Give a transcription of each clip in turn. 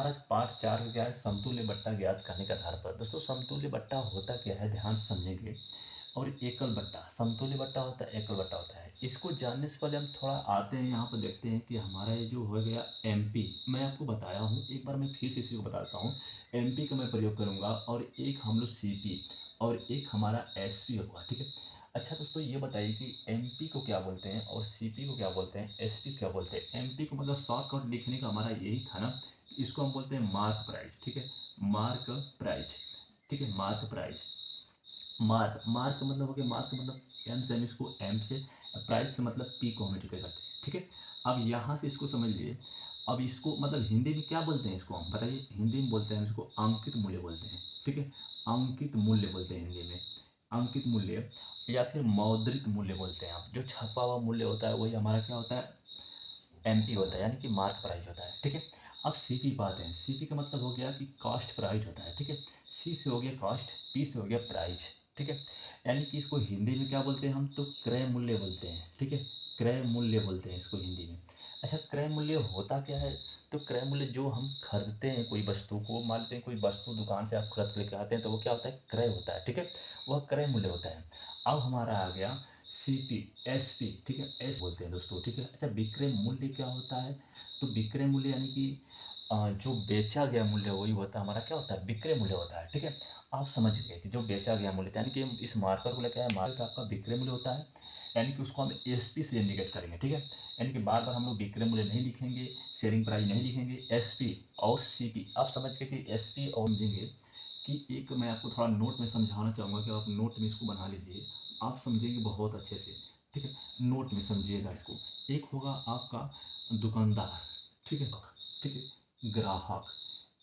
हमारा पार्ट 4 का क्या है, समतुल्य बट्टा ज्ञात करने के आधार पर। दोस्तों समतुल्य बट्टा होता क्या है, ध्यान से समझेंगे। और एकल बट्टा, समतुल्य बट्टा होता है, एकल बट्टा होता है। इसको जानने से पहले हम थोड़ा आते हैं यहाँ पर, देखते हैं कि हमारा ये जो हो गया एमपी, मैं आपको बताया हूँ, एक बार मैं फिर से इसी को बताता हूँ। एमपी का मैं प्रयोग करूँगा और एक हम लोग सीपी और एक हमारा एसपी होगा, ठीक है। अच्छा दोस्तों ये बताइए कि एमपी को क्या बोलते हैं और सीपी को क्या बोलते हैं, एसपी क्या बोलते हैं। एमपी को मतलब शॉर्टकट लिखने का हमारा यही था ना, इसको हम बोलते हैं मार्क प्राइस, ठीक है। मार्क प्राइस, ठीक है, मार्क प्राइस। मार्क, मार्क मतलब हो गया, मार्क मतलब एम से, हम इसको एम से, प्राइस से मतलब पी को हम मल्टीप्लाई करते हैं, ठीक है। अब यहाँ से इसको समझ लिए। अब इसको मतलब हिंदी में क्या बोलते हैं इसको, हम बताइए। हिंदी में बोलते हैं हम इसको अंकित मूल्य बोलते हैं, ठीक है। अंकित मूल्य बोलते हैं हिंदी में, अंकित मूल्य या फिर मौद्रिक मूल्य बोलते हैं आप। जो छपा हुआ मूल्य होता है वही हमारा क्या होता है, एमपी होता है, यानी कि मार्क प्राइस होता है, ठीक है। अब सीपी पाते हैं। सीपी का मतलब हो गया कि कॉस्ट प्राइस होता है, ठीक है। सी से हो गया कॉस्ट, पी से हो गया प्राइस, ठीक है। यानी कि इसको हिंदी में क्या बोलते हैं हम, तो क्रय मूल्य बोलते हैं, ठीक है। क्रय मूल्य बोलते हैं इसको हिंदी में। अच्छा क्रय मूल्य होता क्या है, तो क्रय मूल्य जो हम खरीदते हैं कोई वस्तु को, मान लेते हैं कोई वस्तु दुकान से आप खरीद लेके आते हैं तो वो क्या होता है, क्रय होता है, ठीक है। वह क्रय मूल्य होता है। अब हमारा आ गया सीपी, एसपी, ठीक है, एस बोलते हैं दोस्तों, ठीक है। अच्छा विक्रय मूल्य क्या होता है, तो विक्रय मूल्य यानी कि जो बेचा गया मूल्य वही होता है हमारा, क्या होता है, विक्रय मूल्य होता है, ठीक है। आप समझ गए कि जो बेचा गया मूल्य यानी कि इस मार्कर को लेकर आए, मार्कर आपका विक्रय मूल्य होता है, यानी कि उसको हम एसपी से इंडिकेट करेंगे, ठीक है। यानी कि बार बार हम लोग विक्रय मूल्य नहीं लिखेंगे, शेयरिंग प्राइस नहीं लिखेंगे, एसपी और सीपी। आप समझ गए कि एसपी और समझेंगे कि एक मैं आपको थोड़ा नोट में समझाना चाहूँगा कि आप नोट में इसको बना लीजिए, आप समझेंगे बहुत अच्छे से, ठीक है। नोट में समझिएगा इसको। एक होगा आपका दुकानदार, ठीक है, ठीक है, ग्राहक।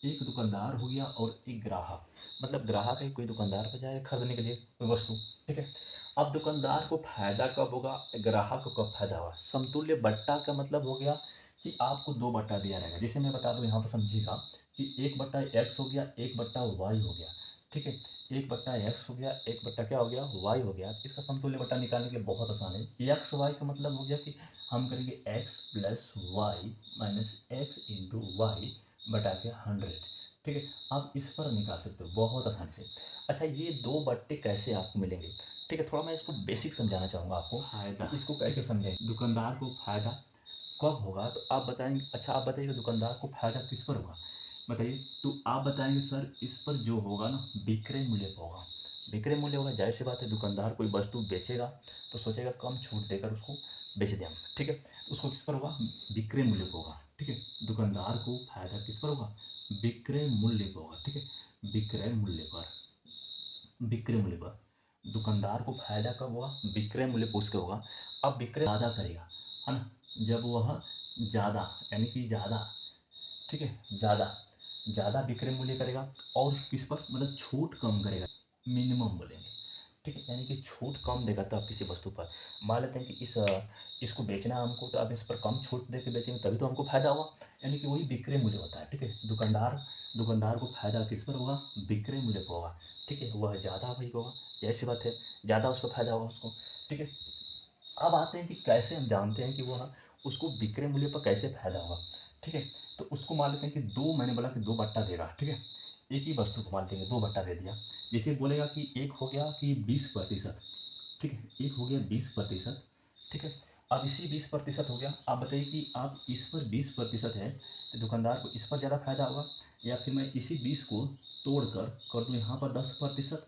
एक दुकानदार हो गया और एक ग्राहक, मतलब ग्राहक है कोई दुकानदार पर जाएगा खरीदने के लिए कोई वस्तु, ठीक है। अब दुकानदार को फायदा कब होगा, ग्राहक को कब फायदा होगा। समतुल्य बट्टा का मतलब हो गया कि आपको दो बट्टा दिया रहेगा, जैसे मैं बता दूं यहाँ पर समझिएगा कि एक बट्टा एक्स हो गया, एक बट्टा वाई हो गया, ठीक है। एक बट्टा एक्स हो गया, एक बट्टा क्या हो गया, वाई हो गया। इसका समतुल्य बट्टा निकालने के लिए बहुत आसान है। एक्स वाई का मतलब हो गया कि हम करेंगे X plus Y minus X into Y बटा के 100, ठीक है। आप इस पर निकाल सकते हो बहुत आसानी से। अच्छा ये दो बट्टे कैसे आपको मिलेंगे, ठीक है, थोड़ा मैं इसको बेसिक समझाना चाहूँगा आपको, फायदा इसको कैसे समझें। दुकानदार को फायदा कब होगा, तो आप बताएंगे। अच्छा आप बताइए दुकानदार को फायदा किस पर होगा, बताइए। तो आप बताएंगे सर इस पर जो होगा ना, विक्रय मूल्य पर होगा। विक्रय मूल्य होगा, जाहिर सी बात है दुकानदार कोई वस्तु बेचेगा तो सोचेगा कम छूट देकर उसको बेच दें हम, ठीक है। तो उसको किस पर होगा, विक्रय मूल्य पर होगा, ठीक है। दुकानदार को फायदा किस पर होगा, विक्रय मूल्य पर होगा, ठीक है। विक्रय मूल्य पर, विक्रय मूल्य पर दुकानदार को फायदा कब होगा, विक्रय मूल्य पर उसके होगा। अब विक्रय ज़्यादा करेगा, है ना, जब वह ज़्यादा, यानी कि ज़्यादा, ठीक है, ज़्यादा ज़्यादा विक्रय मूल्य करेगा और किस पर, मतलब छूट कम करेगा, मिनिमम बोलेंगे, ठीक है। यानी कि छूट कम देगा तब किसी वस्तु पर। मान लेते हैं कि इसको बेचना है हमको, तो अब इस पर कम छूट दे के बेचेंगे तभी तो हमको फायदा होगा, यानी कि वही विक्रय मूल्य होता है, ठीक है। दुकानदार को फायदा किस पर होगा, विक्रय मूल्य पर होगा, ठीक है। वह ज़्यादा भाई होगा, जैसी बात है, ज़्यादा उस पर फायदा होगा उसको, ठीक है। अब आते हैं कि कैसे हम जानते हैं कि वह उसको विक्रय मूल्य पर कैसे फायदा होगा, ठीक है। तो उसको मान लेते हैं कि दो, मैंने बोला कि दो बट्टा देगा, ठीक है। एक ही वस्तु को मान लेंगे दो बट्टा दे दिया। जैसे बोलेगा कि एक हो गया कि 20%, ठीक है, एक हो गया 20%, ठीक है। अब इसी 20% हो गया, आप बताइए कि आप इस पर 20% है तो दुकानदार को इस पर ज़्यादा फायदा होगा, या फिर मैं इसी 20 को तोड़ कर दूँ यहाँ पर 10%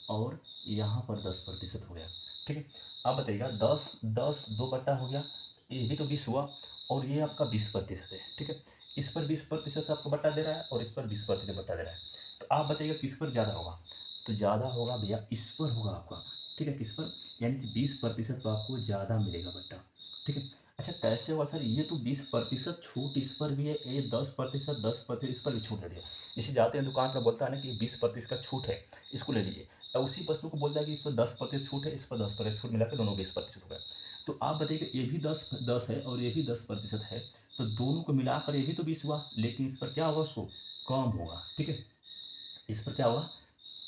और यहाँ पर 10% हो गया, ठीक है। आप बताइएगा 10 10 दो बट्टा हो गया, ये भी तो 20 हुआ और ये आपका 20% है, ठीक है। इस पर 20% आपको बट्टा दे रहा है और इस पर 20% बट्टा दे रहा है, तो आप बताइएगा किस पर ज़्यादा होगा, तो ज़्यादा होगा भैया इस पर होगा आपका, ठीक है। किस पर, यानी कि 20% पर आपको ज़्यादा मिलेगा बट्टा, ठीक है। अच्छा कैसे होगा सर, ये तो 20% छूट इस पर भी है, ये 10% इस पर भी छूट दे दिया। इसे जाते हैं दुकान पर बोलता है ना कि 20% का छूट है, इसको ले लीजिए, और उसी वस्तु को बोलता है कि इस पर 10% छूट है, इस पर 10% छूट मिला के दोनों 20% हो गया। तो आप बताइए ये भी 10 है और ये भी 10% है, तो दोनों को मिलाकर ये भी तो 20 हुआ, लेकिन इस पर क्या होगा, उसको कम होगा, ठीक है। इस पर क्या होगा,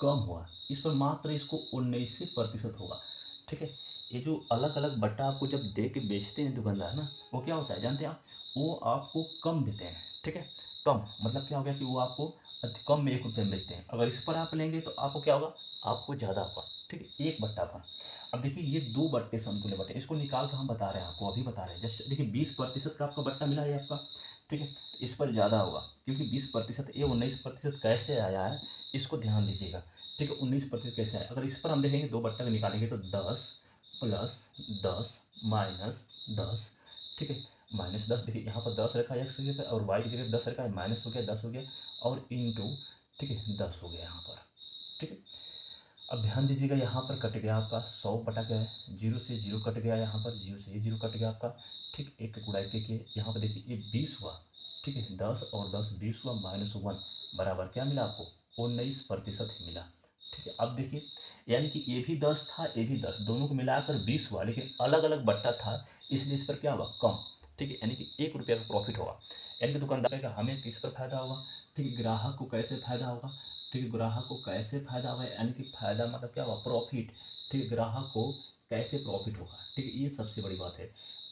कम हुआ, इस पर मात्र इसको 19% होगा, ठीक है। ये जो अलग अलग बट्टा आपको जब दे के बेचते हैं दुकानदार ना, वो क्या होता है जानते हैं आप, वो आपको कम देते हैं, ठीक है। कम, मतलब क्या हो गया कि वो आपको कम में 1 रुपये में बेचते हैं। अगर इस पर आप लेंगे तो आपको क्या होगा, आपको ज़्यादा होगा, ठीक है, 1/5। अब देखिए ये 2 बट्टे समतुल्य बट्टे, इसको निकाल कर हम बता रहे हैं आपको, अभी बता रहे हैं जस्ट। देखिए 20% का आपका बट्टा मिला है आपका, ठीक है, तो इस पर ज़्यादा होगा क्योंकि 20%, ये 19% कैसे आया है इसको ध्यान दीजिएगा, ठीक है। 19% कैसे आया, अगर इस पर हम देखेंगे 2 बट्टा का निकालेंगे तो 10 प्लस 10 माइनस 10, ठीक है, -10। देखिए यहाँ पर 10 रखा है एक्स की जगह और वाई की जगह 10 रखा है, माइनस हो गया 10 हो गया और इंटू, ठीक है, 10 हो गया यहाँ पर, ठीक है। अब ध्यान दीजिएगा यहाँ पर कट गया आपका 100 बटा क्या है, 0 से 0 कट गया, यहाँ पर 0 से 0 कट गया आपका, ठीक। एक का गुणा एक के, यहाँ पर देखिए ये 20 हुआ, ठीक है, 10 और 10 20 हुआ, -1 बराबर क्या मिला आपको, 19% ही मिला, ठीक है। अब देखिए यानी कि ये भी 10 था, ये भी 10, दोनों को मिलाकर 20 हुआ, लेकिन अलग अलग बट्टा था इसलिए इस पर क्या हुआ, कम, ठीक है, यानी कि 1 रुपये का प्रॉफिट होगा। यानी कि दुकानदार का हमें किस पर फायदा होगा, ठीक है, ग्राहक को कैसे फायदा होगा, ठीक है, ग्राहक को कैसे फायदा होगा, यानी कि फायदा मतलब क्या हुआ, प्रॉफिट, ठीक है, ग्राहक को कैसे प्रॉफिट होगा, ठीक है, ये सबसे बड़ी बात है,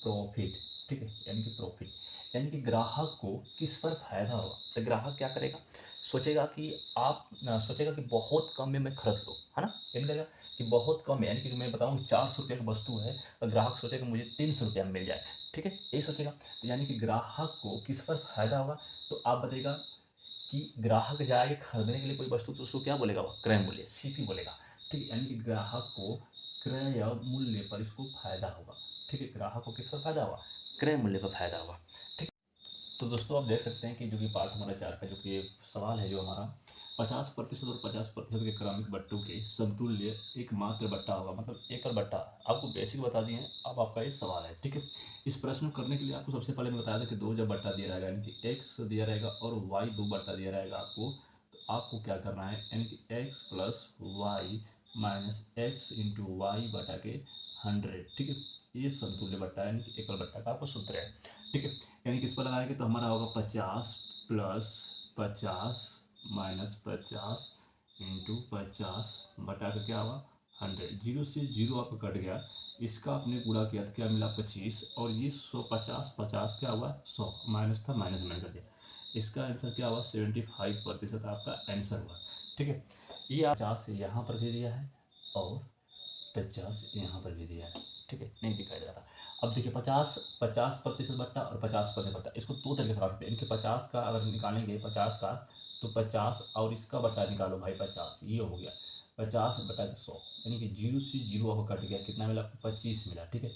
प्रॉफिट, ठीक है, यानी कि प्रॉफिट, यानी कि ग्राहक को किस पर फायदा होगा। तो ग्राहक क्या करेगा, सोचेगा कि आप सोचेगा कि बहुत कम में मैं खरीद लूँ, है ना, यानी करेगा कि बहुत कम है, यानी कि मैं बताऊँ 400 रुपये की वस्तु है तो ग्राहक सोचेगा मुझे 300 रुपये में मिल जाए, ठीक है, यही सोचेगा। तो यानी कि ग्राहक को किस पर फायदा होगा, तो आप बताइएगा कि ग्राहक जाएगा खरीदने के लिए कोई वस्तु तो उसको क्या बोलेगा, वो क्रय मूल्य, सीपी बोलेगा, ठीक है, यानी कि ग्राहक को क्रय मूल्य पर इसको फायदा होगा, ठीक है, ग्राहक को किस पर फायदा होगा, क्रय मूल्य पर फायदा होगा, ठीक। तो दोस्तों आप देख सकते हैं कि जो कि पार्ट हमारा 4 का जो कि सवाल है, जो हमारा 50% और 50% के क्रमिक बट्टों के समतुल्य एकमात्र बट्टा होगा, मतलब एकल बट्टा, आपको बेसिक बता दिए हैं। अब आपका ये सवाल है, ठीक है। इस प्रश्न को करने के लिए आपको सबसे पहले मैं बताया था कि 2 जब बट्टा दिया रहेगा, यानी कि एक्स दिया रहेगा और वाई 2 बट्टा दिया रहेगा आपको, तो आपको क्या करना है, यानी कि X plus Y minus X into Y बटा के 100, ठीक है, ये समतुल्य बट्टा यानी कि एकल बट्टा का आपको सूत्र है, ठीक है। यानी कि इस पर लगाएंगे तो हमारा होगा 50 प्लस 50 माइनस 50 इंटू 50 बटा का क्या हुआ 100, 0 से 0 आपका कट गया, इसका आपने गुणा किया तो क्या मिला 25, और ये 150 50 क्या हुआ 100, माइनस था माइनस में कर दिया, इसका आंसर क्या हुआ 75% आपका आंसर हुआ, ठीक है। ये आप 50 यहाँ पर भी दिया है और 50 यहाँ पर भी दिया है, ठीक है, नहीं दिखाई दे रहा था। अब देखिए 50% बट्टा और 50% बट्टा, इसको 2 तरीके से कर सकते हैं। इनके 50 का अगर निकालेंगे 50 का, तो 50 और इसका बट्टा निकालो भाई 50, ये हो गया 50 बटा 100, यानी कि 0 से 0 आपको कट गया, कितना मिला आपको 25 मिला, ठीक है,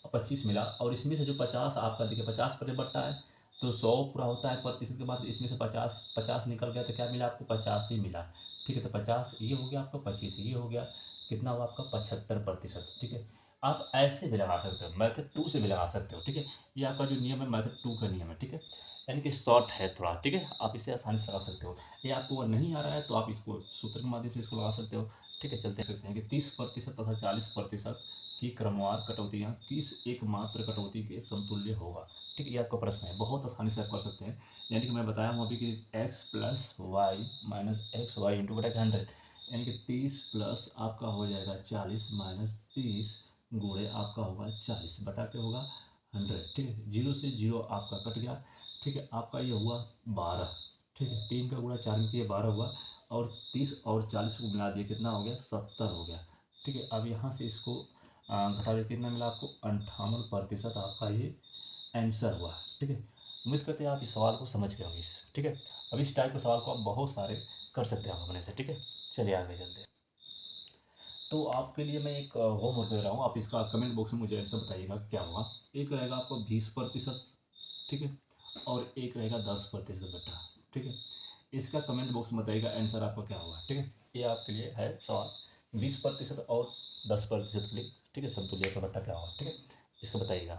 और 25 मिला, और इसमें से जो 50 आपका देखिए 50% बट्टा है तो 100 पूरा होता है प्रतिशत के बाद, इसमें से 50 50 निकल गया तो क्या मिला आपको 50 ही मिला, ठीक है। तो 50 ये हो गया आपका, 25 ये हो गया, कितना हुआ आपका 75%, ठीक है। आप ऐसे भी लगा सकते हो, मेथड 2 से भी लगा सकते हो, ठीक है। ये आपका जो नियम है मेथड 2 का नियम है, ठीक है, यानी कि शॉर्ट है थोड़ा, ठीक है, आप इसे आसानी से लगा सकते हो। ये आपको अगर नहीं आ रहा है तो आप इसको सूत्र के माध्यम से इसको लगा सकते हो, ठीक है। चलते सकते हैं कि 30% तथा 40% की क्रमवार कटौतियाँ किस एकमात्र कटौती के समतुल्य होगा, ठीक है, ये आपका प्रश्न है, बहुत आसानी से आप कर सकते हैं। यानी कि मैं बताया हूँ अभी कि X plus Y minus X Y into बटा 100, यानी कि 30 प्लस आपका हो जाएगा 40 माइनस 30 गुणे आपका होगा 40 बटा के होगा 100, ठीक है, 0 से 0 आपका कट गया, ठीक है, आपका ये हुआ 12, ठीक है, 3 का गुणा 4 में किया 12 हुआ, और 30 और 40 को मिला दिया कितना हो गया 70 हो गया, ठीक है। अब यहाँ से इसको घटा के कितना मिला आपको 58% आपका ये आंसर हुआ, ठीक है। उम्मीद करते हैं आप इस सवाल को समझ गए होंगे, ठीक है। अब इस टाइप के सवाल को आप बहुत सारे कर सकते हैं आप अपने से, ठीक है। चलिए आगे चलते हैं। तो आपके लिए मैं एक होमवर्क दे रहा हूँ, आप इसका कमेंट बॉक्स में मुझे आंसर बताइएगा क्या होगा। एक रहेगा आपको 20%, ठीक है, और एक रहेगा 10% बेटा, ठीक है। इसका कमेंट बॉक्स में बताइएगा आंसर आपका क्या होगा, ठीक है। ये आपके लिए है सवाल, 20% और 10% के लिए, ठीक है, समतुल्य का बट्टा क्या होगा, ठीक है, इसको बताइएगा।